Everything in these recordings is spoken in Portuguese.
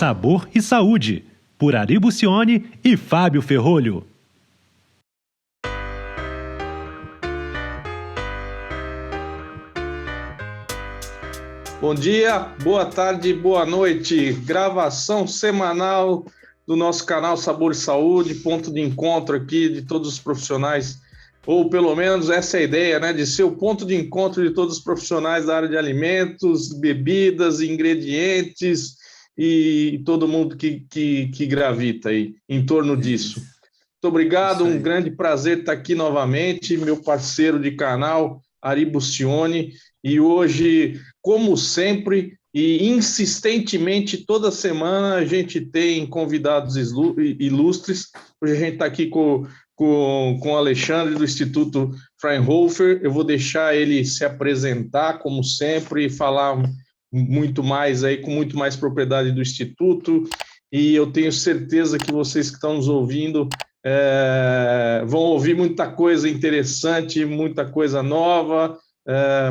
Sabor e Saúde, por Ari Bucione e Fábio Ferrolho. Bom dia, boa tarde, boa noite. Gravação semanal do nosso canal Sabor e Saúde, ponto de encontro aqui de todos os profissionais, ou pelo menos essa é a ideia, né, de ser o ponto de encontro de todos os profissionais da área de alimentos, bebidas, ingredientes e todo mundo que gravita aí em torno disso. Muito obrigado, um grande prazer estar aqui novamente, meu parceiro de canal, Ari Bucione, e hoje, como sempre e insistentemente, toda semana a gente tem convidados ilustres. Hoje a gente está aqui com o Alexandre do Instituto Fraunhofer. Eu vou deixar ele se apresentar, como sempre, e falar muito mais aí, com muito mais propriedade do Instituto. E eu tenho certeza que vocês que estão nos ouvindo vão ouvir muita coisa interessante, muita coisa nova,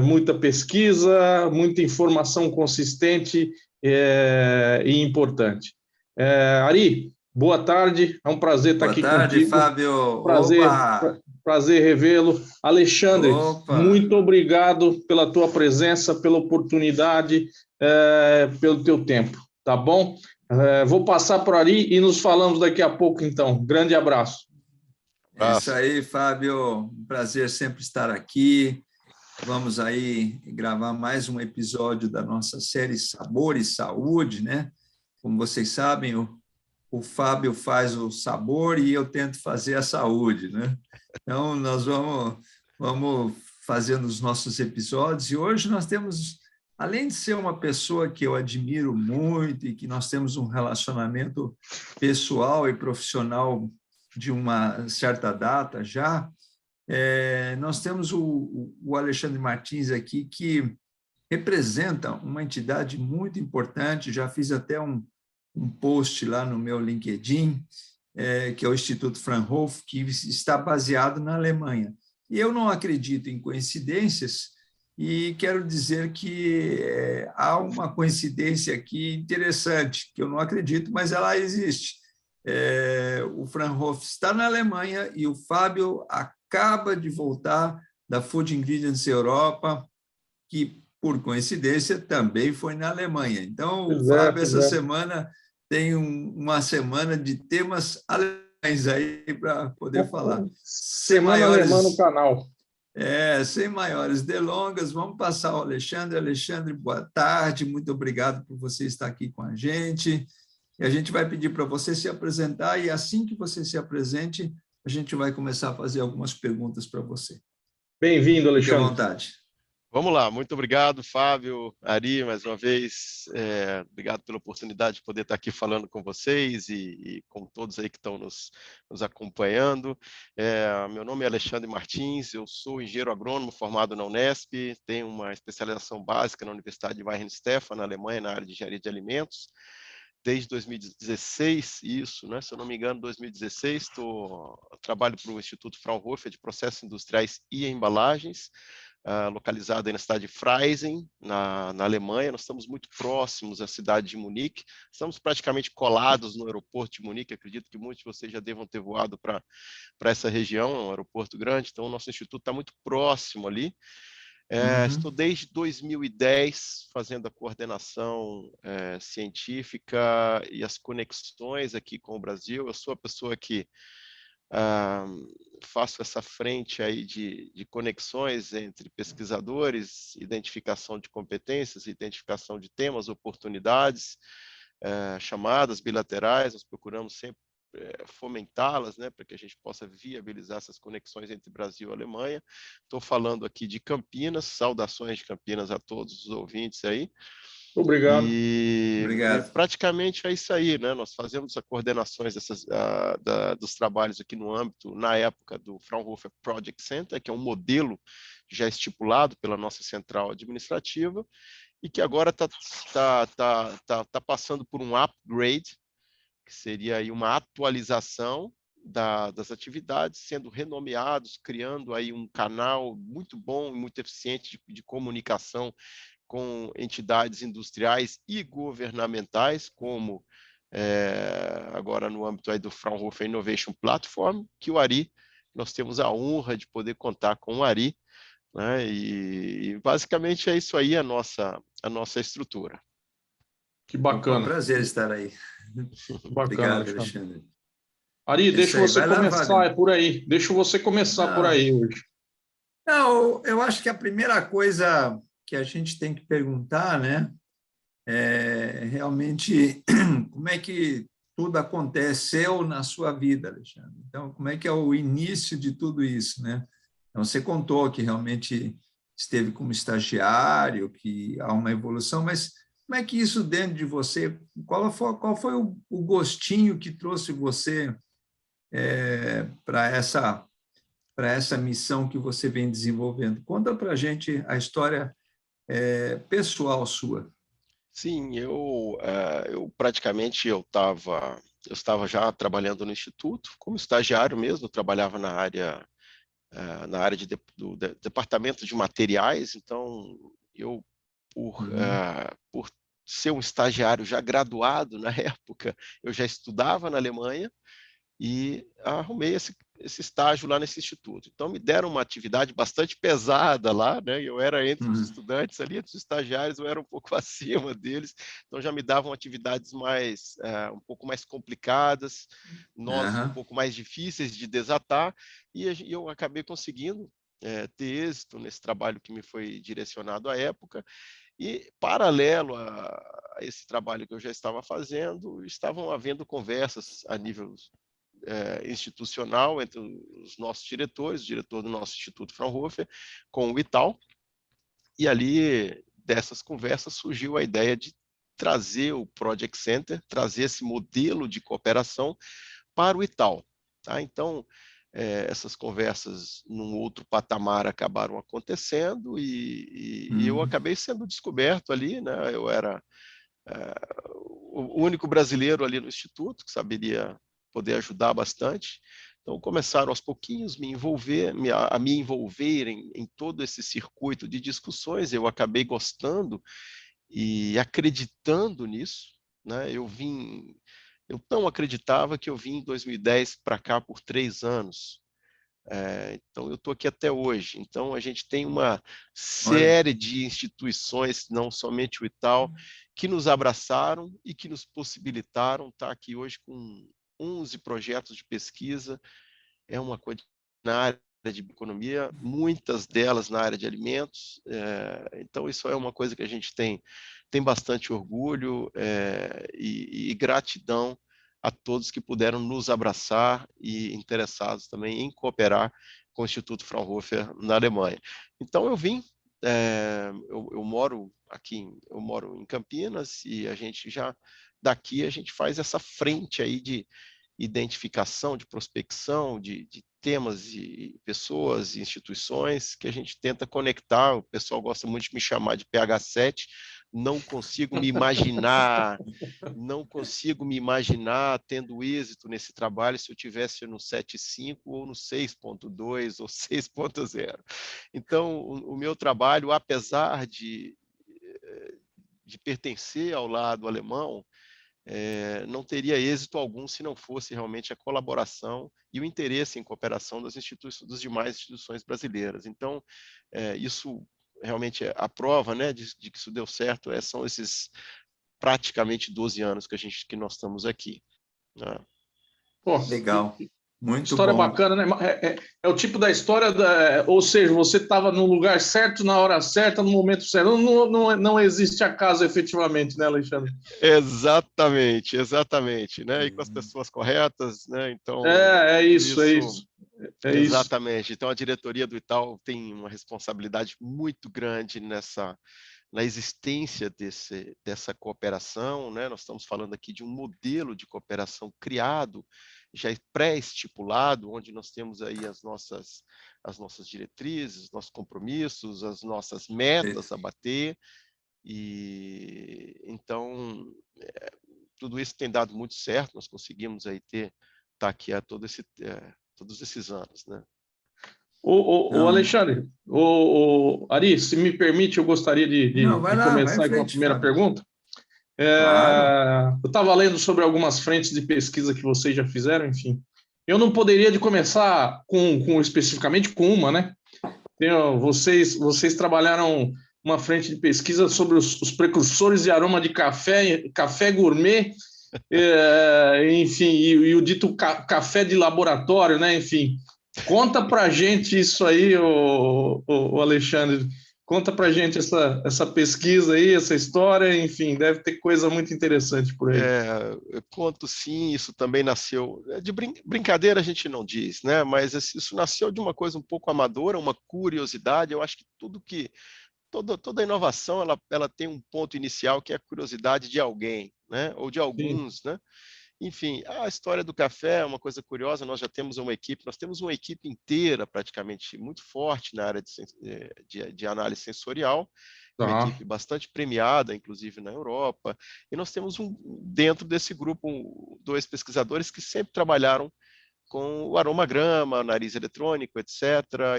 muita pesquisa, muita informação consistente e importante. Ari, boa tarde, é um prazer estar aqui contigo. Boa tarde, Fábio. Prazer revê-lo. Alexandre, Opa. Muito obrigado pela tua presença, pela oportunidade, pelo teu tempo, tá bom? Vou passar por Ari e nos falamos daqui a pouco, então. Grande abraço. É isso aí, Fábio. Um prazer sempre estar aqui. Vamos aí gravar mais um episódio da nossa série Sabor e Saúde, né? Como vocês sabem, o Fábio faz o sabor e eu tento fazer a saúde, né? Então, nós vamos fazendo os nossos episódios e hoje nós temos, além de ser uma pessoa que eu admiro muito e que nós temos um relacionamento pessoal e profissional de uma certa data já, nós temos o Alexandre Martins aqui, que representa uma entidade muito importante. Já fiz até um post lá no meu LinkedIn, que é o Instituto Fraunhofer, que está baseado na Alemanha. E eu não acredito em coincidências e quero dizer que há uma coincidência aqui interessante, que eu não acredito, mas ela existe. O Fraunhofer está na Alemanha e o Fábio acaba de voltar da Food Ingredients Europa, que, por coincidência, também foi na Alemanha. Então, o Fábio, essa semana, tem uma semana de temas alemães aí para poder falar. Semana alemã no canal. Sem maiores delongas, vamos passar ao Alexandre. Alexandre, boa tarde, muito obrigado por você estar aqui com a gente. E a gente vai pedir para você se apresentar e assim que você se apresente, a gente vai começar a fazer algumas perguntas para você. Bem-vindo, Alexandre. Fique à vontade. Vamos lá, muito obrigado, Fábio, Ari, mais uma vez. Obrigado pela oportunidade de poder estar aqui falando com vocês e com todos aí que estão nos acompanhando. Meu nome é Alexandre Martins, eu sou engenheiro agrônomo formado na Unesp, tenho uma especialização básica na Universidade de Weihenstephan, na Alemanha, na área de engenharia de alimentos. Desde 2016, isso, né? Se eu não me engano, 2016, trabalho para o Instituto Fraunhofer de Processos Industriais e Embalagens, localizado aí na cidade de Freising, na Alemanha. Nós estamos muito próximos à cidade de Munique, estamos praticamente colados no aeroporto de Munique. Acredito que muitos de vocês já devam ter voado para essa região, é um aeroporto grande, então o nosso instituto está muito próximo ali. Estou desde 2010 fazendo a coordenação científica e as conexões aqui com o Brasil. Eu sou a pessoa que faço essa frente aí de conexões entre pesquisadores, identificação de competências, identificação de temas, oportunidades, chamadas bilaterais. Nós procuramos sempre fomentá-las, né, para que a gente possa viabilizar essas conexões entre Brasil e Alemanha. Estou falando aqui de Campinas, saudações de Campinas a todos os ouvintes aí. Obrigado. Obrigado. E praticamente é isso aí, né? Nós fazemos as coordenações dos trabalhos aqui no âmbito, na época, do Fraunhofer Project Center, que é um modelo já estipulado pela nossa central administrativa e que agora tá passando por um upgrade, que seria aí uma atualização das atividades, sendo renomeados, criando aí um canal muito bom e muito eficiente de comunicação com entidades industriais e governamentais, como agora no âmbito aí do Fraunhofer Innovation Platform, que o ARI, nós temos a honra de poder contar com o ARI, né? E basicamente é isso aí a nossa estrutura. Que É um bacana. prazer estar aí. Bacana, Obrigado, Alexandre. Alexandre. Ari, É isso deixa aí. você Vai lá, começar Fábio. por aí. Deixa você começar por Não, aí hoje. não, eu acho que a primeira coisa que a gente tem que perguntar, né, é realmente como é que tudo aconteceu na sua vida, Alexandre. Então, como é que é o início de tudo isso, né? Então, você contou que realmente esteve como estagiário, que há uma evolução, mas como é que isso dentro de você, qual foi o gostinho que trouxe você para essa missão que você vem desenvolvendo? Conta para a gente a história pessoal sua. Sim, eu praticamente eu estava já trabalhando no instituto como estagiário mesmo, eu trabalhava na área do departamento de materiais, então eu por ser um estagiário já graduado na época, eu já estudava na Alemanha e arrumei esse estágio lá nesse instituto. Então, me deram uma atividade bastante pesada lá, né? Eu era entre os estudantes ali, entre os estagiários, eu era um pouco acima deles, então já me davam atividades um pouco mais complicadas, nós um pouco mais difíceis de desatar, e eu acabei conseguindo ter êxito nesse trabalho que me foi direcionado à época, e, paralelo a esse trabalho que eu já estava fazendo, estavam havendo conversas a nível institucional entre os nossos diretores, o diretor do nosso Instituto Fraunhofer, com o Itaú, e ali dessas conversas surgiu a ideia de trazer o Project Center, trazer esse modelo de cooperação para o Itaú. Tá? Então, essas conversas num outro patamar acabaram acontecendo e eu acabei sendo descoberto ali, né? Eu era o único brasileiro ali no Instituto que saberia poder ajudar bastante. Então, começaram aos pouquinhos a me envolver em todo esse circuito de discussões. Eu acabei gostando e acreditando nisso, né? Eu não acreditava que eu vim em 2010 para cá por 3 anos. Então, eu estou aqui até hoje. Então, a gente tem uma Olha, série de instituições, não somente o Itaú, que nos abraçaram e que nos possibilitaram estar aqui hoje com 11 projetos de pesquisa. É uma coisa na área de economia, muitas delas na área de alimentos. Então, isso é uma coisa que a gente tem bastante orgulho e gratidão a todos que puderam nos abraçar e interessados também em cooperar com o Instituto Fraunhofer na Alemanha. Então, eu vim, eu moro aqui, eu moro em Campinas e daqui a gente faz essa frente aí de identificação, de prospecção, de temas e pessoas e instituições que a gente tenta conectar. O pessoal gosta muito de me chamar de PH7, não consigo me imaginar tendo êxito nesse trabalho se eu tivesse no 7.5 ou no 6.2 ou 6.0. Então, o meu trabalho, apesar de pertencer ao lado alemão, não teria êxito algum se não fosse realmente a colaboração e o interesse em cooperação das demais instituições brasileiras. Então, isso realmente é a prova, né, de que isso deu certo, são esses praticamente 12 anos que nós estamos aqui. Né? Pô, legal. Muito história bom. bacana, né? É o tipo da história, ou seja, você estava no lugar certo, na hora certa, no momento certo. Não existe acaso efetivamente, né, Alexandre? Exatamente, né? E com as pessoas corretas, né? Então, É tudo isso, é isso. isso. É isso. Exatamente. Então, a diretoria do Itaú tem uma responsabilidade muito grande na existência dessa cooperação, né? Nós estamos falando aqui de um modelo de cooperação criado, já pré-estipulado, onde nós temos aí as nossas diretrizes, os nossos compromissos, as nossas metas a bater, e então tudo isso tem dado muito certo. Nós conseguimos aí estar aqui todos esses anos, né? O Alexandre, Ari, se me permite, eu gostaria Não, vai de lá, vai em começar com a frente, primeira Fábio. pergunta. Claro. Eu estava lendo sobre algumas frentes de pesquisa que vocês já fizeram, enfim. Eu não poderia de começar especificamente com uma, né? Vocês trabalharam uma frente de pesquisa sobre os precursores de aroma de café gourmet, enfim, e o dito café de laboratório, né? Enfim, conta para gente isso aí, o Alexandre. Conta para gente essa pesquisa aí, essa história, enfim, deve ter coisa muito interessante por aí. Eu conto sim, isso também nasceu, de brincadeira a gente não diz, né? Mas isso nasceu de uma coisa um pouco amadora, uma curiosidade. Eu acho que toda inovação ela tem um ponto inicial que é a curiosidade de alguém, né? Ou de Sim, alguns, né? Enfim, a história do café é uma coisa curiosa. Nós temos uma equipe inteira praticamente muito forte na área de análise sensorial, uma tá, equipe bastante premiada, inclusive na Europa, e nós temos dentro desse grupo dois pesquisadores que sempre trabalharam com o aromagrama, nariz eletrônico, etc.,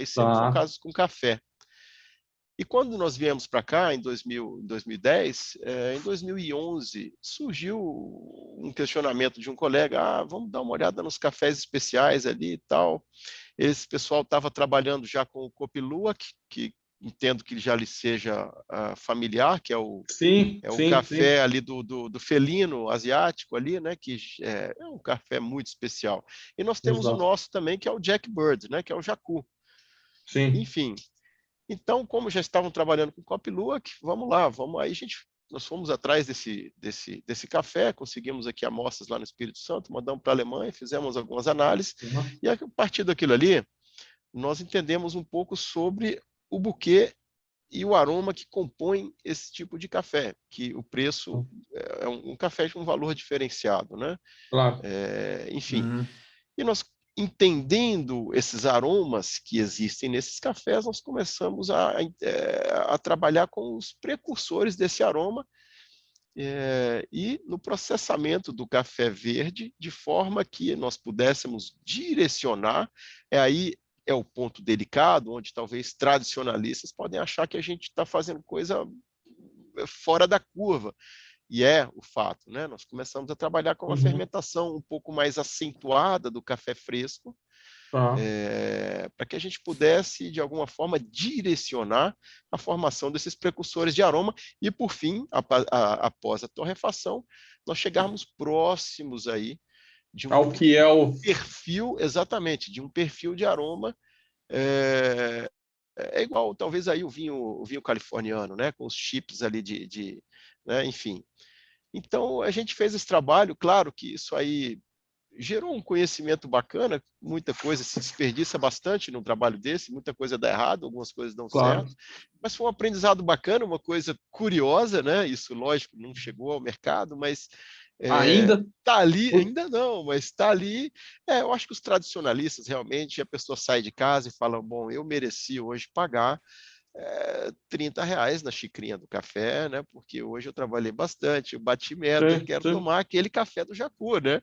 e sempre tá, focados com café. E quando nós viemos para cá, em 2010, em 2011, surgiu um questionamento de um colega: vamos dar uma olhada nos cafés especiais ali e tal. Esse pessoal estava trabalhando já com o Copilua, que entendo que já lhe seja familiar, que é sim, o sim, sim, café ali do felino asiático ali, né, que é um café muito especial. E nós temos o exato, nosso também, que é o Jack Bird, né, que é o jacu. sim, Enfim, então, como já estavam trabalhando com Copilua, vamos lá, aí nós fomos atrás desse café, conseguimos aqui amostras lá no Espírito Santo, mandamos para a Alemanha, fizemos algumas análises, uhum, e a partir daquilo ali, nós entendemos um pouco sobre o buquê e o aroma que compõem esse tipo de café, que o preço é um café de um valor diferenciado, né? claro, Enfim, Uhum. e nós, entendendo esses aromas que existem nesses cafés, nós começamos a trabalhar com os precursores desse aroma e no processamento do café verde, de forma que nós pudéssemos direcionar. Aí é o ponto delicado, onde talvez tradicionalistas podem achar que a gente está fazendo coisa fora da curva. E é o fato, né? Nós começamos a trabalhar com uma uhum, fermentação um pouco mais acentuada do café fresco, tá, para que a gente pudesse, de alguma forma, direcionar a formação desses precursores de aroma e, por fim, após a torrefação, nós chegarmos próximos aí de um ao que é perfil, exatamente, de um perfil de aroma igual, talvez, aí o vinho californiano, né, com os chips ali né, enfim. Então, a gente fez esse trabalho, claro que isso aí gerou um conhecimento bacana, muita coisa se desperdiça bastante num trabalho desse, muita coisa dá errado, algumas coisas dão claro, certo, mas foi um aprendizado bacana, uma coisa curiosa, né? Isso, lógico, não chegou ao mercado, mas ainda, tá ali, ainda não, mas está ali. Eu acho que os tradicionalistas, realmente, a pessoa sai de casa e fala: bom, eu mereci hoje pagar R$ 30 na xicrinha do café, né? Porque hoje eu trabalhei bastante, eu bati meta e sim, quero sim, tomar aquele café do Jacu, né?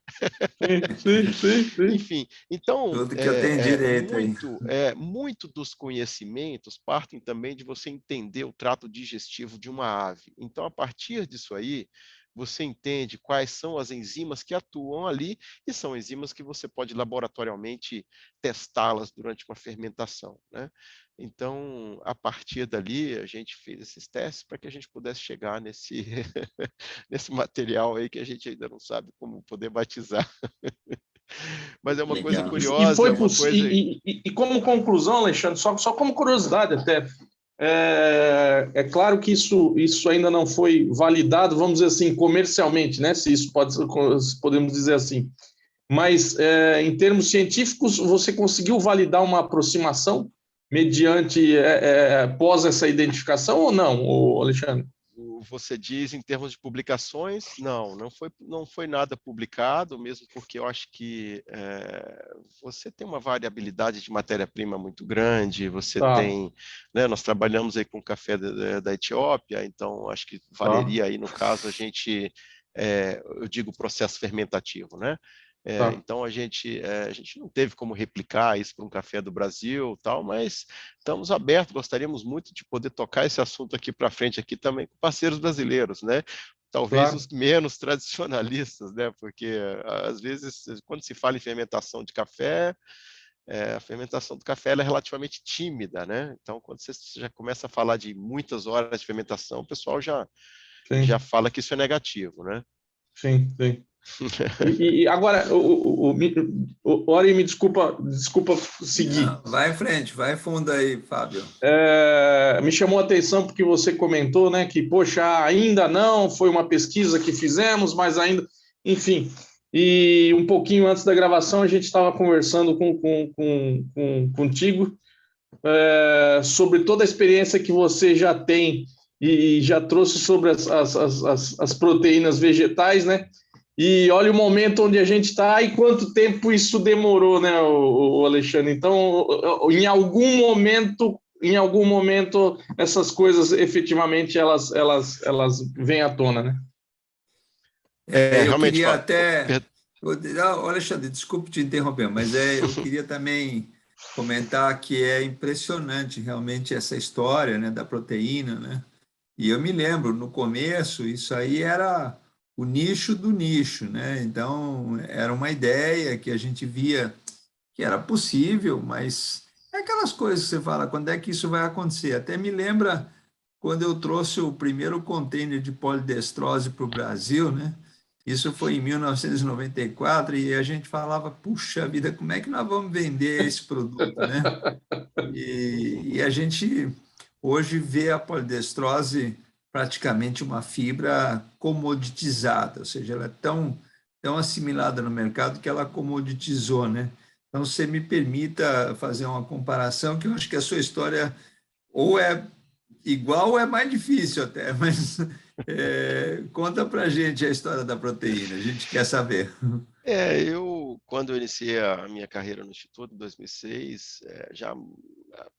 sim, sim, sim, sim. Enfim, então, Tudo que eu tenho direito aí. muito dos conhecimentos partem também de você entender o trato digestivo de uma ave. Então, a partir disso aí, você entende quais são as enzimas que atuam ali, e são enzimas que você pode laboratorialmente testá-las durante uma fermentação, né? Então, a partir dali, a gente fez esses testes para que a gente pudesse chegar nesse, nesse material aí que a gente ainda não sabe como poder batizar. Mas é uma coisa Legal. curiosa, é uma coisa. E como conclusão, Alexandre, só como curiosidade até, claro que isso ainda não foi validado, vamos dizer assim, comercialmente, né? Se isso se podemos dizer assim. Mas, em termos científicos, você conseguiu validar uma aproximação mediante, pós essa identificação ou não, Alexandre? Você diz em termos de publicações? Não foi nada publicado, mesmo porque eu acho que você tem uma variabilidade de matéria-prima muito grande, você Tá, tem, né, nós trabalhamos aí com café da Etiópia, então acho que tá, valeria aí, no caso, a gente, eu digo processo fermentativo, né? Tá. Então, a gente não teve como replicar isso para um café do Brasil, tal, mas estamos abertos, gostaríamos muito de poder tocar esse assunto aqui para frente, aqui também com parceiros brasileiros, né? Talvez Claro. os menos tradicionalistas, né? Porque, às vezes, quando se fala em fermentação de café, a fermentação do café ela é relativamente tímida, né? Então, quando você já começa a falar de muitas horas de fermentação, o pessoal já Sim, fala que isso é negativo, né? sim, sim. E agora, Ori, me desculpa seguir. Não, vai em frente, vai fundo aí, Fábio. Me chamou a atenção porque você comentou, né, que, poxa, ainda não, foi uma pesquisa que fizemos, mas ainda, enfim. E um pouquinho antes da gravação, a gente estava conversando contigo sobre toda a experiência que você já tem e já trouxe sobre as proteínas vegetais, né? E olha o momento onde a gente está e quanto tempo isso demorou, né, o Alexandre? Então, em algum momento, essas coisas efetivamente elas vêm à tona, né? Eu Realmente, queria Fábio. até. Alexandre, desculpe te interromper, mas eu queria também comentar que é impressionante realmente essa história, né, da proteína, né? E eu me lembro, no começo, isso aí era o nicho do nicho, né? Então, era uma ideia que a gente via que era possível, mas é aquelas coisas que você fala, quando é que isso vai acontecer? Até me lembra quando eu trouxe o primeiro container de polidestrose para o Brasil, né? Isso foi em 1994 e a gente falava, puxa vida, como é que nós vamos vender esse produto, né? E a gente hoje vê a polidestrose praticamente uma fibra comoditizada, ou seja, ela é tão assimilada no mercado que ela comoditizou, né? Então, se me permita fazer uma comparação, que eu acho que a sua história ou é igual ou é mais difícil até, mas conta para a gente a história da proteína, a gente quer saber. Quando eu iniciei a minha carreira no Instituto em 2006, já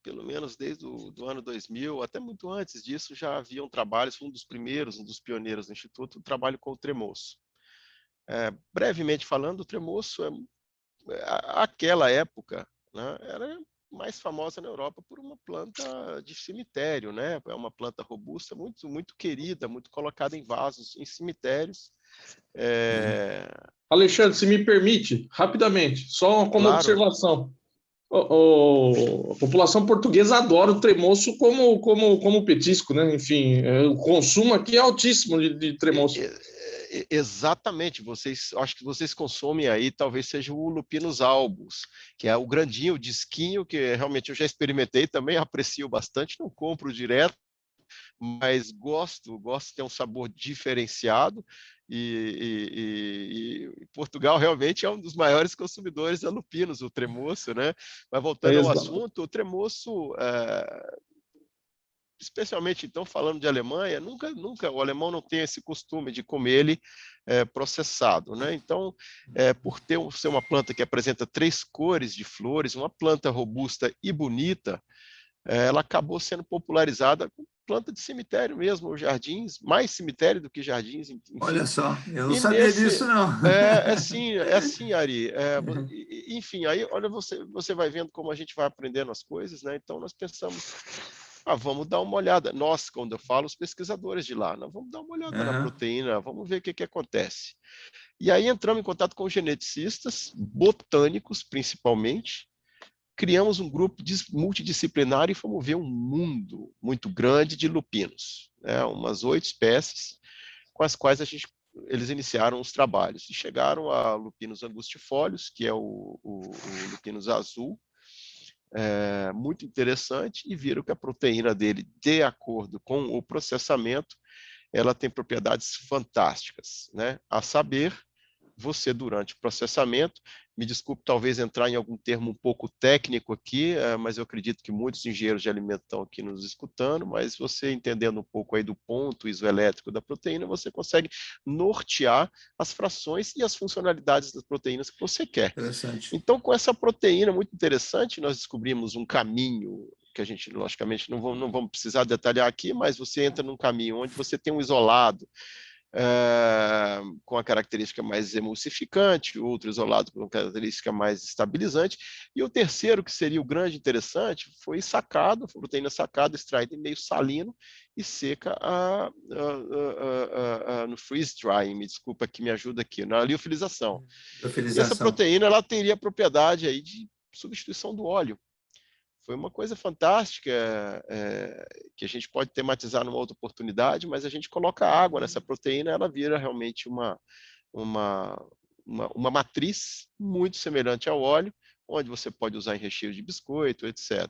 pelo menos desde o ano 2000, até muito antes disso, já haviam trabalhos, um dos primeiros, um dos pioneiros do Instituto, o trabalho com o tremoço. Brevemente falando, o tremoço, aquela época, né, era mais famosa na Europa por uma planta de cemitério, né? É uma planta robusta, muito, muito querida, muito colocada em vasos, em cemitérios. Alexandre, se me permite, rapidamente, só como Claro. observação. A população portuguesa adora o tremoço como petisco, né? Enfim, o consumo aqui é altíssimo de tremoço. Exatamente, acho que vocês consomem aí, talvez seja o Lupinus albus, que é o grandinho, o disquinho, que realmente eu já experimentei também, aprecio bastante, não compro direto, mas gosto de ter um sabor diferenciado, e Portugal realmente é um dos maiores consumidores da Lupinus, o tremoço, né? Mas voltando ao assunto, o tremoço, especialmente então falando de Alemanha, nunca o alemão não tem esse costume de comer ele processado, né? Então, por ser uma planta que apresenta 3 cores de flores, uma planta robusta e bonita, ela acabou sendo popularizada como planta de cemitério mesmo, ou jardins, mais cemitério do que jardins, enfim. Olha só, eu não E sabia disso, não. assim, Ari. Enfim, aí olha, você vai vendo como a gente vai aprendendo as coisas, né? Então nós pensamos, vamos dar uma olhada. Nós, quando eu falo, os pesquisadores de lá, nós vamos dar uma olhada na proteína, vamos ver o que acontece. E aí entramos em contato com geneticistas, botânicos principalmente, criamos um grupo multidisciplinar e fomos ver um mundo muito grande de lupinos, né? Umas 8 espécies com as quais eles iniciaram os trabalhos e chegaram a Lupinus angustifolius, que é o Lupinus azul, muito interessante, e viram que a proteína dele, de acordo com o processamento, ela tem propriedades fantásticas, né? A saber, você durante o processamento, me desculpe talvez entrar em algum termo um pouco técnico aqui, mas eu acredito que muitos engenheiros de alimento estão aqui nos escutando, mas você entendendo um pouco aí do ponto isoelétrico da proteína, você consegue nortear as frações e as funcionalidades das proteínas que você quer. Interessante. Então, com essa proteína muito interessante, nós descobrimos um caminho que a gente, logicamente, não vamos precisar detalhar aqui, mas você entra num caminho onde você tem um isolado com a característica mais emulsificante, outro isolado com a característica mais estabilizante, e o terceiro, que seria o grande interessante, foi sacado, foi proteína sacada, extraída em meio salino e seca no freeze drying, me desculpa que me ajuda aqui, na liofilização. E essa proteína ela teria a propriedade aí de substituição do óleo. Foi uma coisa fantástica, que a gente pode tematizar numa outra oportunidade, mas a gente coloca água nessa proteína, ela vira realmente uma matriz muito semelhante ao óleo, onde você pode usar em recheio de biscoito, etc.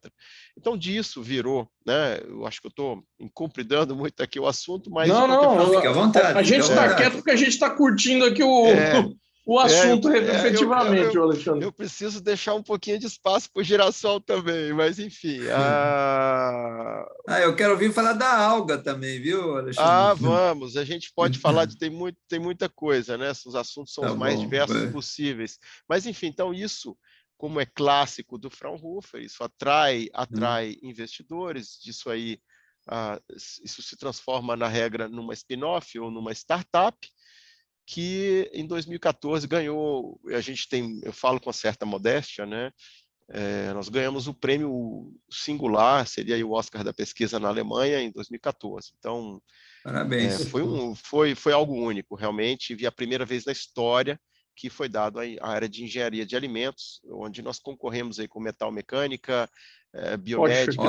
Então, disso virou, né? Eu acho que eu estou incompridando muito aqui o assunto, mas... Não, fica à vontade. A gente está quieto porque a gente está curtindo aqui o assunto efetivamente, Alexandre. Eu preciso deixar um pouquinho de espaço para o Girassol também, mas enfim. Eu quero ouvir falar da alga também, viu, Alexandre? Vamos. A gente pode falar de... Tem muita coisa, né? Os assuntos são os mais diversos possíveis. Mas, enfim, então isso, como é clássico do Fraunhofer, isso atrai investidores, disso aí, isso se transforma, na regra, numa spin-off ou numa startup, que em 2014 ganhou, eu falo com certa modéstia, né? Nós ganhamos o prêmio singular, seria aí o Oscar da pesquisa na Alemanha em 2014. Então, parabéns. Foi algo único, realmente, vi a primeira vez na história que foi dado à área de engenharia de alimentos, onde nós concorremos aí com metal mecânica, biomédica,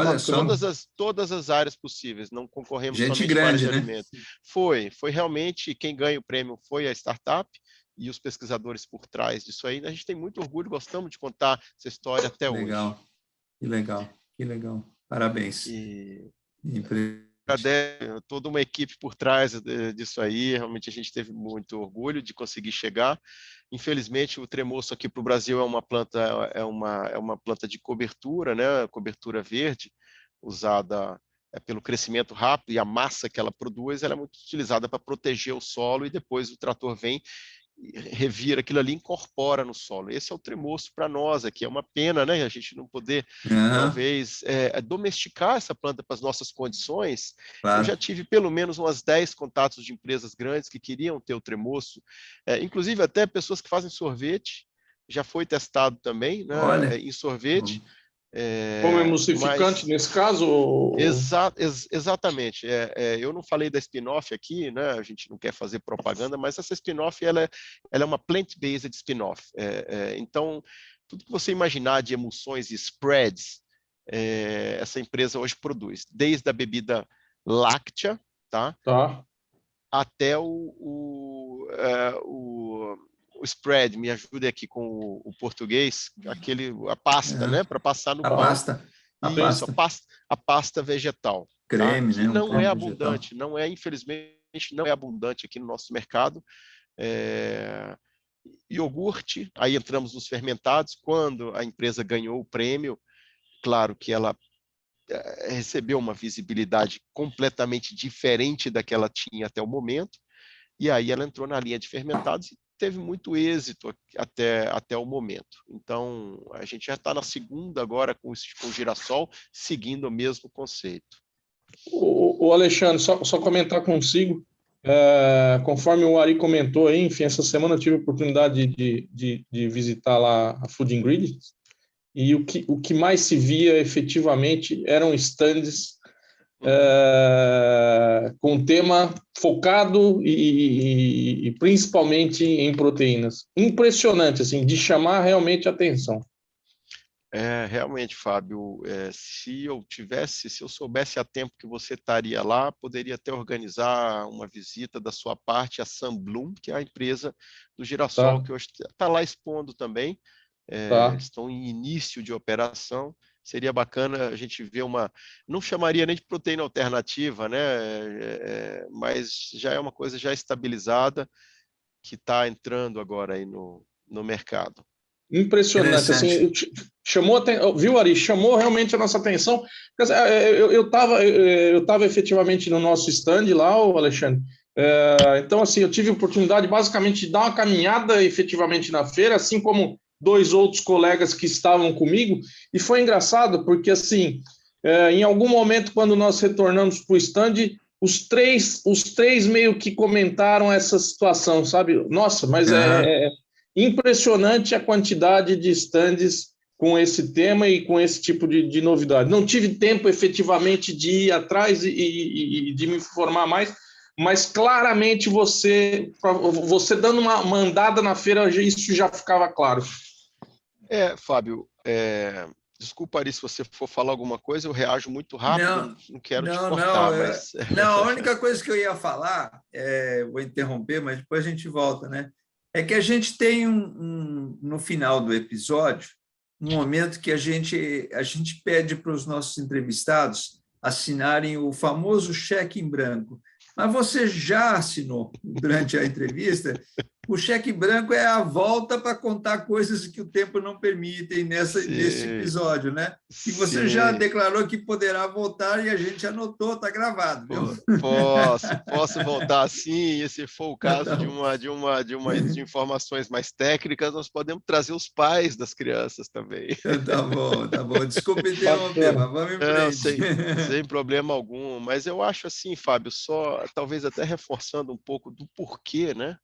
todas as áreas possíveis, não concorremos somente com a área de alimentos. Foi realmente, quem ganha o prêmio foi a startup e os pesquisadores por trás disso aí. A gente tem muito orgulho, gostamos de contar essa história até hoje. Que legal. Parabéns. Toda uma equipe por trás disso aí, realmente a gente teve muito orgulho de conseguir chegar. Infelizmente, o tremoço aqui para o Brasil é uma planta de cobertura, né? Cobertura verde, usada pelo crescimento rápido, e a massa que ela produz ela é muito utilizada para proteger o solo, e depois o trator vem, revira aquilo ali, incorpora no solo. Esse é o tremoço para nós aqui. É uma pena, né, a gente não poder, talvez, domesticar essa planta para as nossas condições. Claro. Eu já tive pelo menos umas 10 contatos de empresas grandes que queriam ter o tremoço, inclusive até pessoas que fazem sorvete, já foi testado também, né, em sorvete. Como emulsificante nesse caso? Exatamente. Eu não falei da spin-off aqui, né? A gente não quer fazer propaganda, mas essa spin-off ela é uma plant-based spin-off. Então, tudo que você imaginar de emulsões e spreads, essa empresa hoje produz, desde a bebida láctea, tá? Até o spread, me ajude aqui com o português, a pasta, né, para passar no pão. A pasta vegetal. Creme, tá? né? Não é abundante, infelizmente, não é abundante aqui no nosso mercado. Iogurte, aí entramos nos fermentados. Quando a empresa ganhou o prêmio, claro que ela recebeu uma visibilidade completamente diferente da que ela tinha até o momento, e aí ela entrou na linha de fermentados e teve muito êxito até o momento. Então, a gente já está na segunda agora com o Girassol, seguindo o mesmo conceito. O Alexandre, só comentar consigo, conforme o Ari comentou aí, enfim, essa semana eu tive a oportunidade de visitar lá a Food Ingredients, e o que mais se via efetivamente eram stands com tema focado e principalmente em proteínas. Impressionante, assim, de chamar realmente a atenção. Realmente, Fábio, se eu soubesse a tempo que você estaria lá, poderia até organizar uma visita da sua parte a Sunbloom, que é a empresa do Girassol, que hoje está lá expondo também. Estão em início de operação. Seria bacana a gente ver não chamaria nem de proteína alternativa, né? Mas já é uma coisa já estabilizada que está entrando agora aí no mercado. Impressionante, assim, viu, Ari? Chamou realmente a nossa atenção. Eu estava efetivamente no nosso stand lá, Alexandre. Então, assim, eu tive a oportunidade basicamente de dar uma caminhada efetivamente na feira, assim como 2 outros colegas que estavam comigo, e foi engraçado porque, assim, em algum momento, quando nós retornamos para o stand, os três meio que comentaram essa situação, sabe? Nossa, mas é impressionante a quantidade de stands com esse tema e com esse tipo de novidade. Não tive tempo efetivamente de ir atrás e de me informar mais, mas claramente você dando uma andada na feira, isso já ficava claro. Fábio, desculpa, Ari, se você for falar alguma coisa, eu reajo muito rápido, não quero te cortar, mas... Não, a única coisa que eu ia falar, vou interromper, mas depois a gente volta, né? É que a gente tem no final do episódio, um momento que a gente pede para os nossos entrevistados assinarem o famoso cheque em branco. Mas você já assinou durante a entrevista. O cheque branco é a volta para contar coisas que o tempo não permite nesse episódio, né? E você já declarou que poderá voltar e a gente anotou, está gravado, viu? Posso voltar sim, e se for o caso de informações mais técnicas, nós podemos trazer os pais das crianças também. Tá bom. Desculpe interromper, mas vamos em frente. Não, sem problema algum, mas eu acho assim, Fábio, só talvez até reforçando um pouco do porquê, né?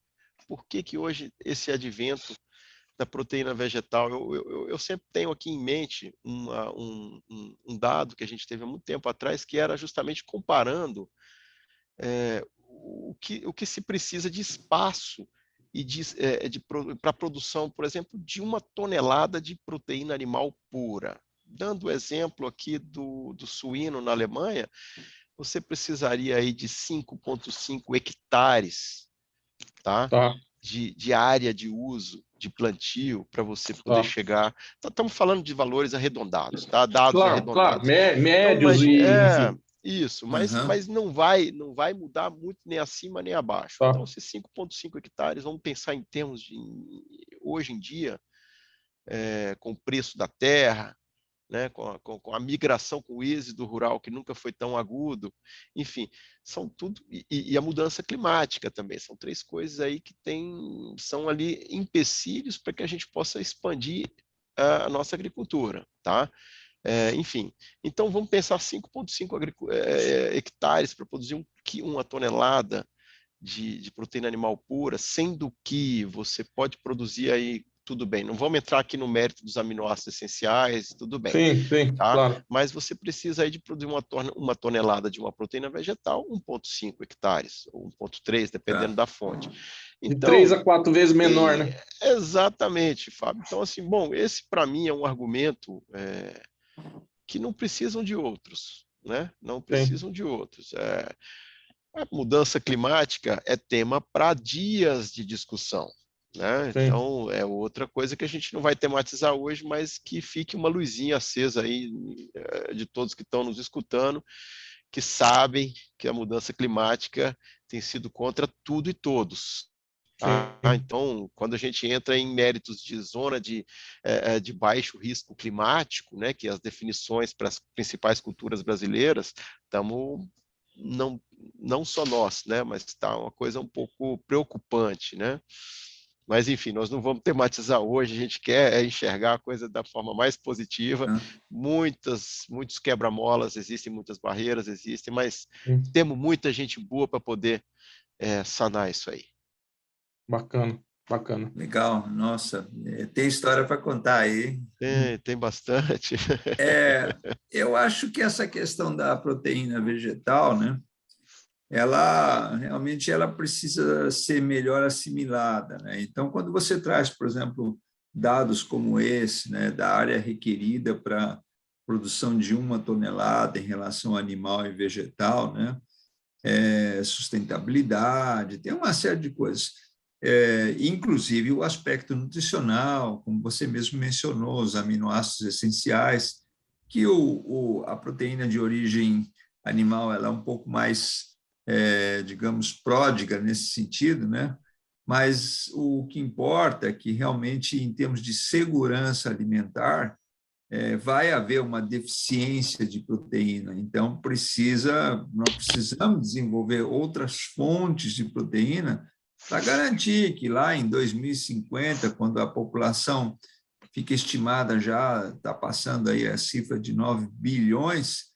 Por que hoje esse advento da proteína vegetal? Eu sempre tenho aqui em mente um dado que a gente teve há muito tempo atrás, que era justamente comparando o que se precisa de espaço e para a produção, por exemplo, de 1 tonelada de proteína animal pura. Dando o exemplo aqui do suíno na Alemanha, você precisaria aí de 5,5 hectares, tá? De área de uso, de plantio, para você poder chegar. Estamos falando de valores arredondados, tá? Dados arredondados. Claro, médios então, isso, mas não vai mudar muito nem acima nem abaixo. Então, esses 5,5 hectares, vamos pensar em termos de, hoje em dia, com o preço da terra, né, com a migração, com o êxodo rural, que nunca foi tão agudo, enfim, são tudo, e a mudança climática também, são 3 coisas aí que são ali empecilhos para que a gente possa expandir a nossa agricultura, tá? Enfim, então vamos pensar 5,5 hectares para produzir 1 tonelada de proteína animal pura, sendo que você pode produzir aí, tudo bem, não vamos entrar aqui no mérito dos aminoácidos essenciais, tudo bem. Sim, tá? Claro. Mas você precisa aí de produzir 1 tonelada de uma proteína vegetal, 1,5 hectares, ou 1,3, dependendo da fonte. Então, de 3 a 4 vezes menor, né? Exatamente, Fábio. Então, assim, bom, esse para mim é um argumento que não precisam de outros, né? Não precisam de outros. A mudança climática é tema para dias de discussão. Né? Então, é outra coisa que a gente não vai tematizar hoje, mas que fique uma luzinha acesa aí de todos que estão nos escutando, que sabem que a mudança climática tem sido contra tudo e todos. Então, quando a gente entra em méritos de zona de baixo risco climático, né, que as definições para as principais culturas brasileiras, estamos, não só nós, né, mas está uma coisa um pouco preocupante, né? Mas, enfim, nós não vamos tematizar hoje, a gente quer enxergar a coisa da forma mais positiva. Muitos quebra-molas existem, muitas barreiras existem, mas temos muita gente boa para poder sanar isso aí. Bacana. Legal, nossa, tem história para contar aí. Tem bastante. Eu acho que essa questão da proteína vegetal, né? Ela realmente precisa ser melhor assimilada, né? Então, quando você traz, por exemplo, dados como esse, né, da área requerida para produção de 1 tonelada em relação ao animal e vegetal, né, sustentabilidade, tem uma série de coisas, inclusive o aspecto nutricional, como você mesmo mencionou, os aminoácidos essenciais, que a proteína de origem animal ela é um pouco mais digamos, pródiga nesse sentido, né? Mas o que importa é que realmente, em termos de segurança alimentar, vai haver uma deficiência de proteína. Então, nós precisamos desenvolver outras fontes de proteína para garantir que lá em 2050, quando a população fica estimada já, está passando aí a cifra de 9 bilhões,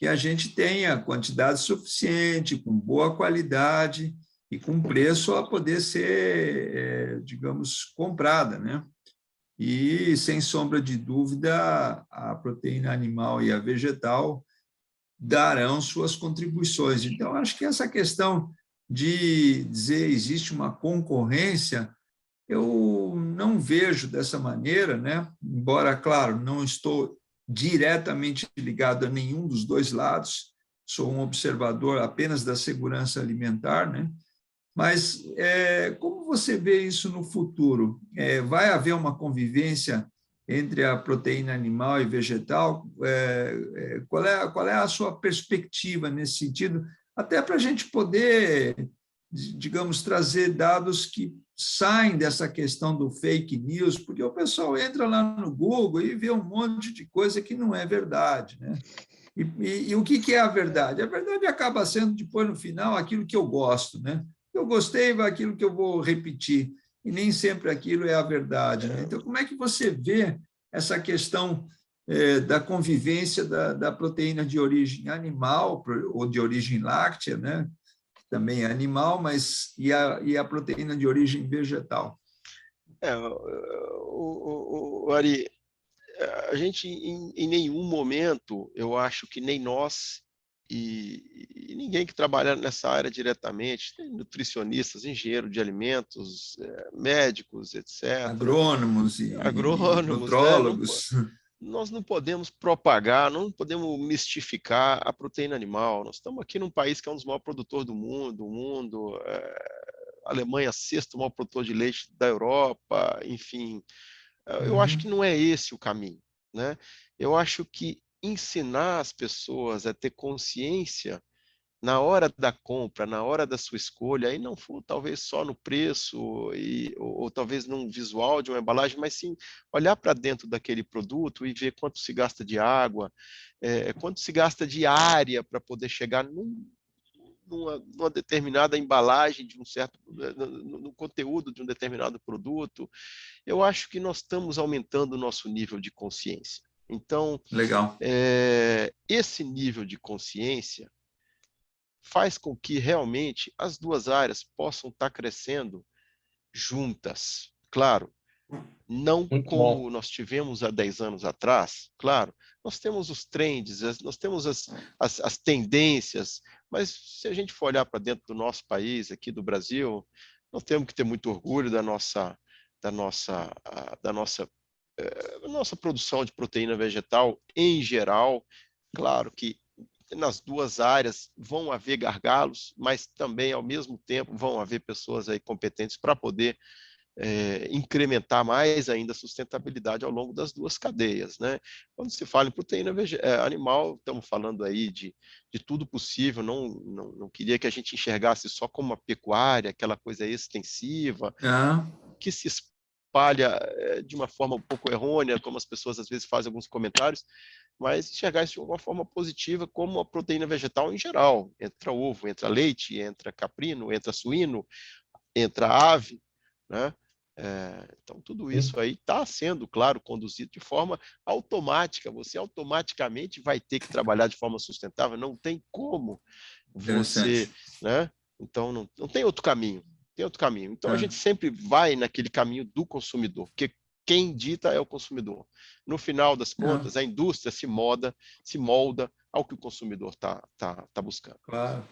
que a gente tenha quantidade suficiente, com boa qualidade e com preço a poder ser, digamos, comprada, né? E, sem sombra de dúvida, a proteína animal e a vegetal darão suas contribuições. Então, acho que essa questão de dizer existe uma concorrência, eu não vejo dessa maneira, né? Embora, claro, não estou diretamente ligado a nenhum dos dois lados, sou um observador apenas da segurança alimentar, né? Mas como você vê isso no futuro? Vai haver uma convivência entre a proteína animal e vegetal? Qual é a sua perspectiva nesse sentido? Até para a gente poder, digamos, trazer dados que saem dessa questão do fake news, porque o pessoal entra lá no Google e vê um monte de coisa que não é verdade, né? E o que é a verdade? A verdade acaba sendo, depois, no final, aquilo que eu gosto, né? Eu gostei, vai aquilo que eu vou repetir, e nem sempre aquilo é a verdade, né? Então, como é que você vê essa questão da convivência da proteína de origem animal ou de origem láctea, né? Também é animal, mas e a proteína de origem vegetal? Ari, a gente em nenhum momento, eu acho que nem nós e ninguém que trabalha nessa área diretamente, tem nutricionistas, engenheiros de alimentos, médicos, etc., Agrônomos e agrônomos, né? nutrólogos. Nós não podemos propagar, não podemos mistificar a proteína animal. Nós estamos aqui num país que é um dos maiores produtores do mundo, a Alemanha, sexto maior produtor de leite da Europa, enfim. Eu acho que não é esse o caminho, né? Eu acho que ensinar as pessoas a ter consciência na hora da compra, na hora da sua escolha, aí não for talvez só no preço ou talvez num visual de uma embalagem, mas sim olhar para dentro daquele produto e ver quanto se gasta de água, quanto se gasta de área para poder chegar numa determinada embalagem de no conteúdo de um determinado produto. Eu acho que nós estamos aumentando o nosso nível de consciência. Então, Legal. Esse nível de consciência faz com que realmente as duas áreas possam estar crescendo juntas. Claro, não Muito como bom. nós tivemos há 10 anos atrás, claro, nós temos os trends, nós temos as tendências, mas se a gente for olhar para dentro do nosso país, aqui do Brasil, nós temos que ter muito orgulho da nossa produção de proteína vegetal em geral. Claro que nas duas áreas vão haver gargalos, mas também, ao mesmo tempo, vão haver pessoas aí competentes para poder incrementar mais ainda a sustentabilidade ao longo das duas cadeias, né? Quando se fala em proteína animal, estamos falando aí de tudo possível, não queria que a gente enxergasse só como uma pecuária, aquela coisa extensiva, que se espalha de uma forma um pouco errônea, como as pessoas às vezes fazem alguns comentários, mas enxergar isso de uma forma positiva como a proteína vegetal em geral. Entra ovo, entra leite, entra caprino, entra suíno, entra ave, né? Então, tudo isso aí está sendo, claro, conduzido de forma automática. Você automaticamente vai ter que trabalhar de forma sustentável, não tem como você, né? Então, não tem outro caminho. Tem outro caminho. Então, a gente sempre vai naquele caminho do consumidor, porque quem dita é o consumidor. No final das contas, a indústria se molda ao que o consumidor tá buscando. Claro.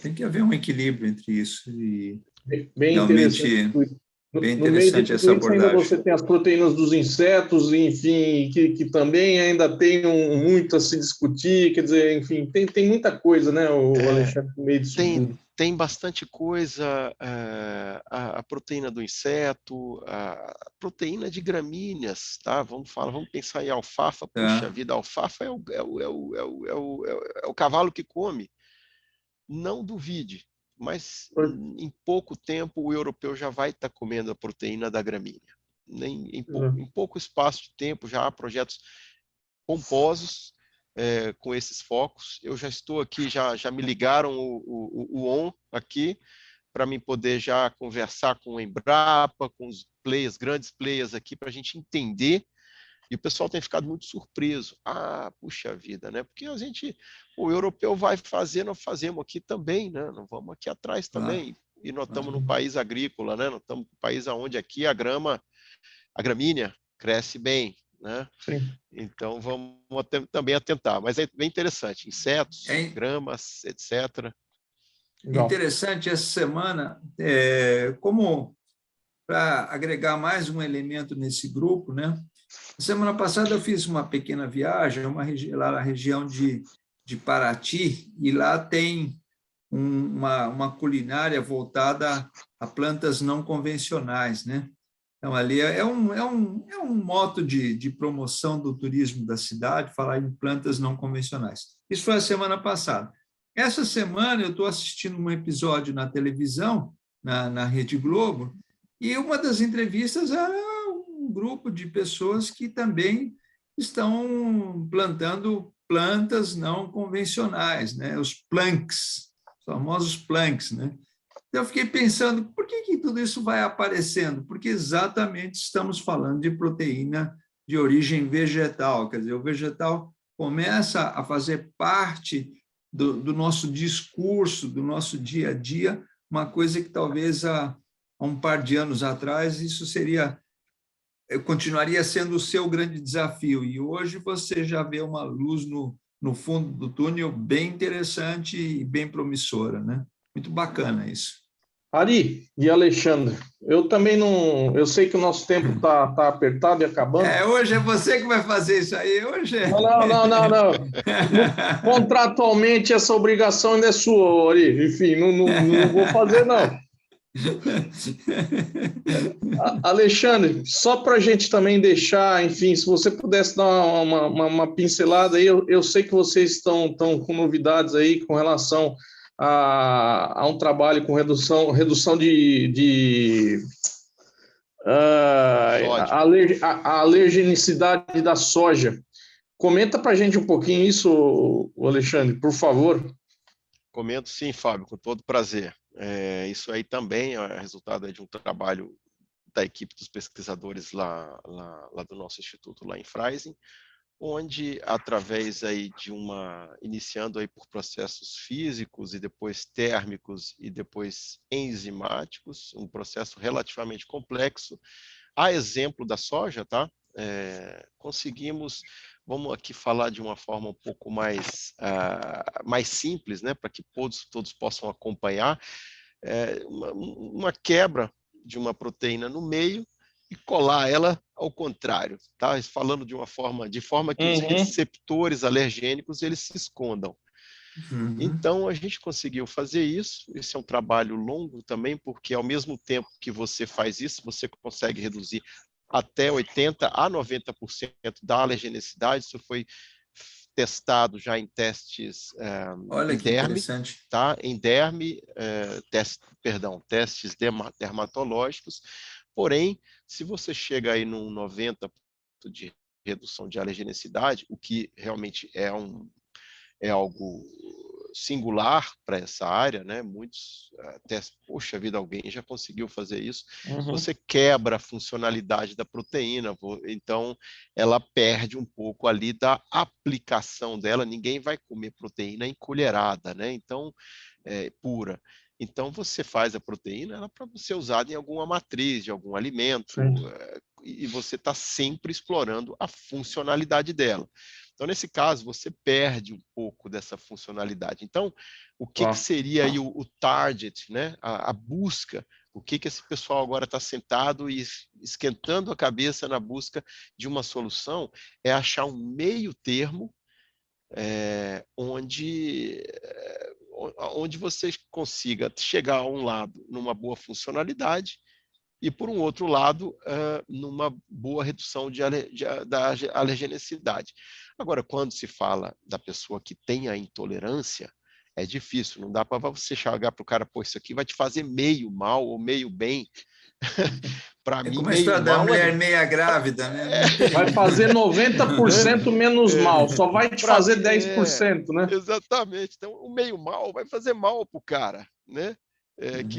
Tem que haver um equilíbrio entre isso e Bem realmente interessante. bem No meio de interessante tudo essa isso, ainda abordagem. você tem as proteínas dos insetos, enfim, que também ainda tem muito a se discutir, quer dizer, enfim, tem muita coisa, né, o Alexandre, no meio disso tudo. Tem bastante coisa, a proteína do inseto, a proteína de gramíneas, tá? Vamos pensar em alfafa. Puxa vida, a alfafa é o cavalo que come. Não duvide, mas em pouco tempo o europeu já vai estar comendo a proteína da gramínea. Em pouco espaço de tempo já há projetos pomposos com esses focos. Eu já estou aqui, já me ligaram o ON aqui para mim poder já conversar com o Embrapa, com os grandes players aqui, para a gente entender E o pessoal tem ficado muito surpreso. Puxa vida, né? Porque o europeu vai fazer, nós fazemos aqui também, né? Nós vamos aqui atrás também. E nós estamos num país agrícola, né? Nós estamos num país onde aqui a gramínea cresce bem, né? Sim. Então vamos também atentar. Mas é bem interessante, insetos, gramas, etc. Interessante essa semana, como para agregar mais um elemento nesse grupo, né? Semana passada eu fiz uma pequena viagem lá na região de Paraty, e lá tem uma culinária voltada a plantas não convencionais, né? Então, ali é um modo de promoção do turismo da cidade, falar em plantas não convencionais. Isso foi a semana passada. Essa semana eu estou assistindo um episódio na televisão, na Rede Globo, e uma das entrevistas era um grupo de pessoas que também estão plantando plantas não convencionais, né? Os planks, os famosos planks, né? Então, eu fiquei pensando, por que tudo isso vai aparecendo? Porque exatamente estamos falando de proteína de origem vegetal, quer dizer, o vegetal começa a fazer parte do nosso discurso, do nosso dia a dia, uma coisa que talvez há um par de anos atrás isso continuaria sendo o seu grande desafio, e hoje você já vê uma luz no fundo do túnel bem interessante e bem promissora, né? Muito bacana isso. Ari e Alexandre, eu também não... Eu sei que o nosso tempo tá apertado e acabando. Hoje é você que vai fazer isso aí, hoje? Não. Contratualmente, essa obrigação ainda é sua, Ari. Enfim, não vou fazer, não. Alexandre, só para a gente também deixar, enfim, se você pudesse dar uma pincelada aí, eu sei que vocês estão com novidades aí com relação a um trabalho com redução de alergenicidade da soja. Comenta para a gente um pouquinho isso, Alexandre, por favor. Comento sim, Fábio, com todo prazer. Isso aí também é resultado de um trabalho da equipe dos pesquisadores lá do nosso instituto, lá em Freising, onde, através aí iniciando aí por processos físicos e depois térmicos e depois enzimáticos, um processo relativamente complexo, a exemplo da soja, tá? Conseguimos, vamos aqui falar de uma forma um pouco mais simples, né, para que todos possam acompanhar, uma quebra de uma proteína no meio e colar ela ao contrário, tá? Falando de forma que os receptores alergênicos eles se escondam. Então a gente conseguiu fazer isso. Esse é um trabalho longo também, porque ao mesmo tempo que você faz isso, você consegue reduzir até 80% a 90% da alergenicidade. Isso foi testado já em testes Olha que interessante. Tá? Em derme, testes dermatológicos. Porém, se você chega aí num 90% de redução de alergenicidade, o que realmente é algo singular para essa área, né? Muitos até, poxa vida, alguém já conseguiu fazer isso. Você quebra a funcionalidade da proteína, então ela perde um pouco ali da aplicação dela. Ninguém vai comer proteína encolherada, né? Então, pura. Então, você faz a proteína para ser usada em alguma matriz de algum alimento, e você está sempre explorando a funcionalidade dela. Então, nesse caso, você perde um pouco dessa funcionalidade. Então, o que seria aí o target, né? A busca? O que esse pessoal agora está sentado e esquentando a cabeça na busca de uma solução? É achar um meio termo onde você consiga chegar a um lado numa boa funcionalidade e, por um outro lado, numa boa redução da alergenicidade. Agora, quando se fala da pessoa que tem a intolerância, é difícil, não dá para você chegar para o cara, pô, isso aqui vai te fazer meio mal ou meio bem. Para mim, como a história da mulher meia grávida, né? Vai fazer 90% menos mal, só vai te fazer 10%, né? Exatamente. Então, o meio mal vai fazer mal para o cara, né?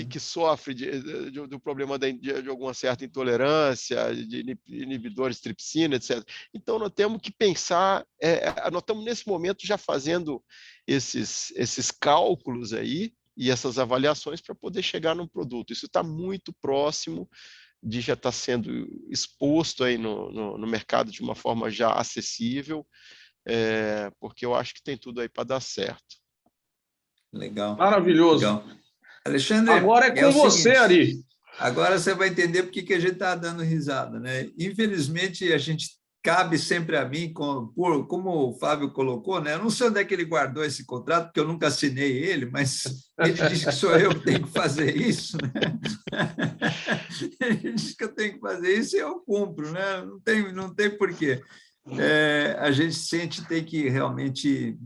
que sofre do problema de alguma certa intolerância, de inibidores de tripsina, etc. Então, nós temos que pensar, nós estamos nesse momento já fazendo esses cálculos aí e essas avaliações para poder chegar num produto. Isso está muito próximo de já estar sendo exposto aí no mercado de uma forma já acessível, porque eu acho que tem tudo aí para dar certo. Legal. Maravilhoso. Legal. Alexandre, agora é com você, seguinte, Ari. Agora você vai entender por que a gente está dando risada, né? Infelizmente, a gente cabe sempre a mim, como o Fábio colocou, né? Eu não sei onde é que ele guardou esse contrato, porque eu nunca assinei ele, mas ele diz que sou eu que tenho que fazer isso, né? Ele diz que eu tenho que fazer isso e eu cumpro, né? Não tem porquê. A gente tem que realmente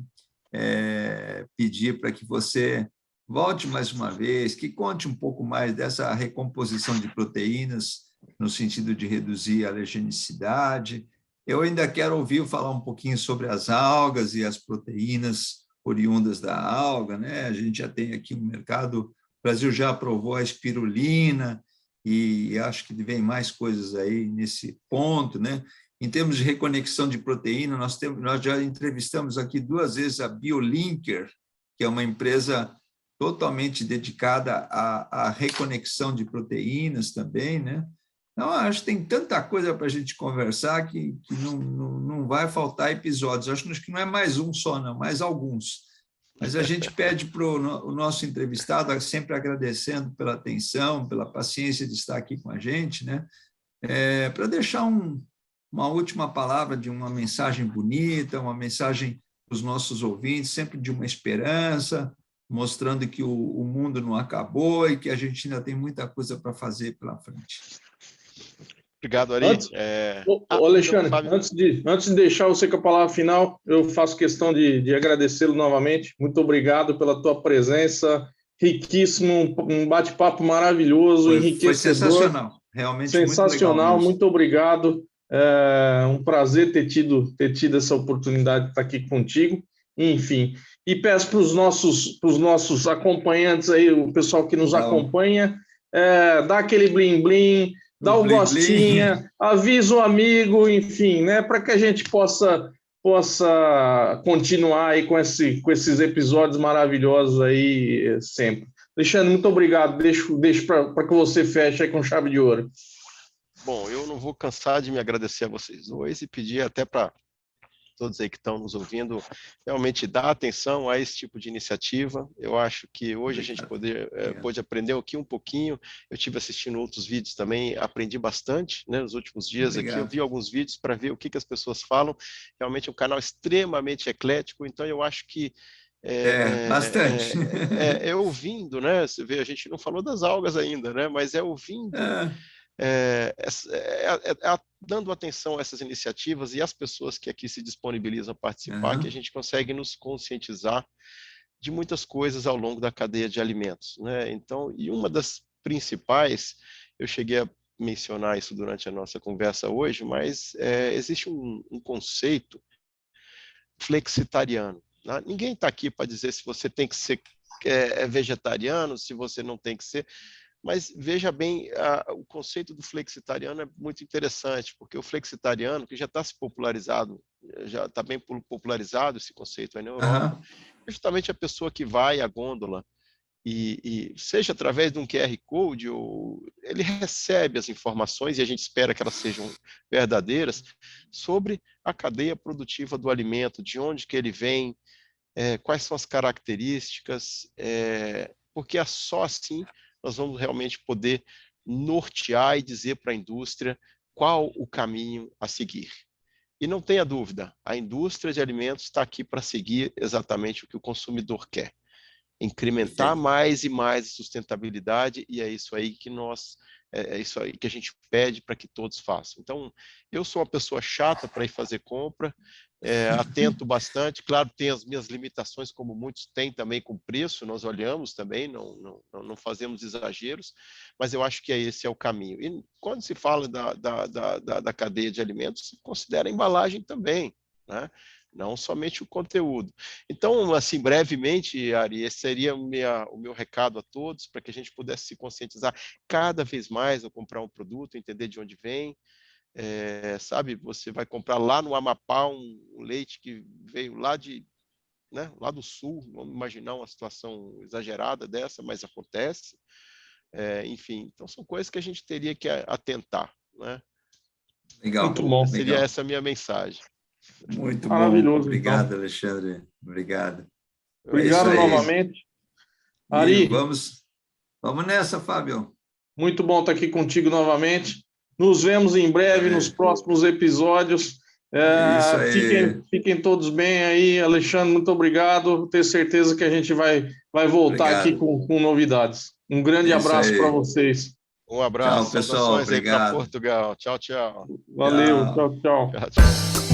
pedir para que você volte mais uma vez, que conte um pouco mais dessa recomposição de proteínas, no sentido de reduzir a alergenicidade. Eu ainda quero ouvir falar um pouquinho sobre as algas e as proteínas oriundas da alga, né? A gente já tem aqui um mercado, o Brasil já aprovou a espirulina, e acho que vem mais coisas aí nesse ponto, né? Em termos de reconexão de proteína, nós já entrevistamos aqui 2 vezes a BioLinker, que é uma empresa totalmente dedicada à reconexão de proteínas também, né? Então, acho que tem tanta coisa para a gente conversar que não vai faltar episódios. Acho que não é mais um só, não, mais alguns. Mas a gente pede para o nosso entrevistado, sempre agradecendo pela atenção, pela paciência de estar aqui com a gente, né? Para deixar uma última palavra de uma mensagem bonita, uma mensagem para os nossos ouvintes, sempre de uma esperança, mostrando que o mundo não acabou e que a gente ainda tem muita coisa para fazer pela frente. Obrigado, Ari. Alexandre, antes de deixar você com a palavra final, eu faço questão de agradecê-lo novamente. Muito obrigado pela tua presença, riquíssimo, um bate-papo maravilhoso, enriquecedor. Foi sensacional, realmente sensacional, muito obrigado. É um prazer ter tido essa oportunidade de estar aqui contigo. Enfim, e peço para os nossos acompanhantes aí, o pessoal que nos acompanha, dá aquele blim-blim, dá o gostinha, avisa o amigo, enfim, né, para que a gente possa continuar aí com esses episódios maravilhosos aí sempre. Alexandre, muito obrigado. Deixo para que você feche aí com chave de ouro. Bom, eu não vou cansar de me agradecer a vocês dois e pedir até para todos aí que estão nos ouvindo realmente dar atenção a esse tipo de iniciativa. Eu acho que hoje a gente pôde aprender aqui um pouquinho. Eu estive assistindo outros vídeos também, aprendi bastante, né, nos últimos dias aqui. Eu vi alguns vídeos para ver o que as pessoas falam. Realmente é um canal extremamente eclético, então eu acho que bastante. Ouvindo, né? Você vê, a gente não falou das algas ainda, né? Mas ouvindo, dando atenção a essas iniciativas e as pessoas que aqui se disponibilizam a participar, que a gente consegue nos conscientizar de muitas coisas ao longo da cadeia de alimentos, né? Então, e uma das principais, eu cheguei a mencionar isso durante a nossa conversa hoje, mas existe um conceito flexitariano. Ninguém está aqui para dizer se você tem que ser vegetariano, se você não tem que ser, mas veja bem, o conceito do flexitariano é muito interessante, porque o flexitariano, que já está se popularizado, já está bem popularizado esse conceito aí na Europa, é justamente a pessoa que vai à gôndola e seja através de um QR Code, ou ele recebe as informações, e a gente espera que elas sejam verdadeiras, sobre a cadeia produtiva do alimento, de onde que ele vem, quais são as características, porque é só assim nós vamos realmente poder nortear e dizer para a indústria qual o caminho a seguir. E não tenha dúvida, a indústria de alimentos está aqui para seguir exatamente o que o consumidor quer. Incrementar mais e mais a sustentabilidade, e é isso aí que isso aí que a gente pede para que todos façam. Então, eu sou uma pessoa chata para ir fazer compra, atento bastante, claro, tem as minhas limitações, como muitos têm também com preço, nós olhamos também, não fazemos exageros, mas eu acho que esse é o caminho. E quando se fala da cadeia de alimentos, se considera a embalagem também, né? não somente o conteúdo. Então, assim, brevemente, Ari, esse seria o meu recado a todos, para que a gente pudesse se conscientizar cada vez mais ao comprar um produto, entender de onde vem. Sabe, você vai comprar lá no Amapá um leite que veio lá lá do sul, vamos imaginar uma situação exagerada dessa, mas acontece. Enfim, então são coisas que a gente teria que atentar, né? Legal. Muito bom. Seria essa a minha mensagem. Muito Maravilhoso, bom. Obrigado, então. Alexandre. Obrigado. Obrigado novamente. Ari, vamos nessa, Fábio. muito bom estar aqui contigo novamente. Nos vemos em breve nos próximos episódios. Isso aí. Fiquem todos bem aí. Alexandre, muito obrigado. Tenho certeza que a gente vai voltar aqui com novidades. Um grande abraço para vocês. Um abraço, tchau, pessoal. Saudações aí para Obrigado. Portugal. Tchau, tchau. Valeu, tchau. Tchau, tchau.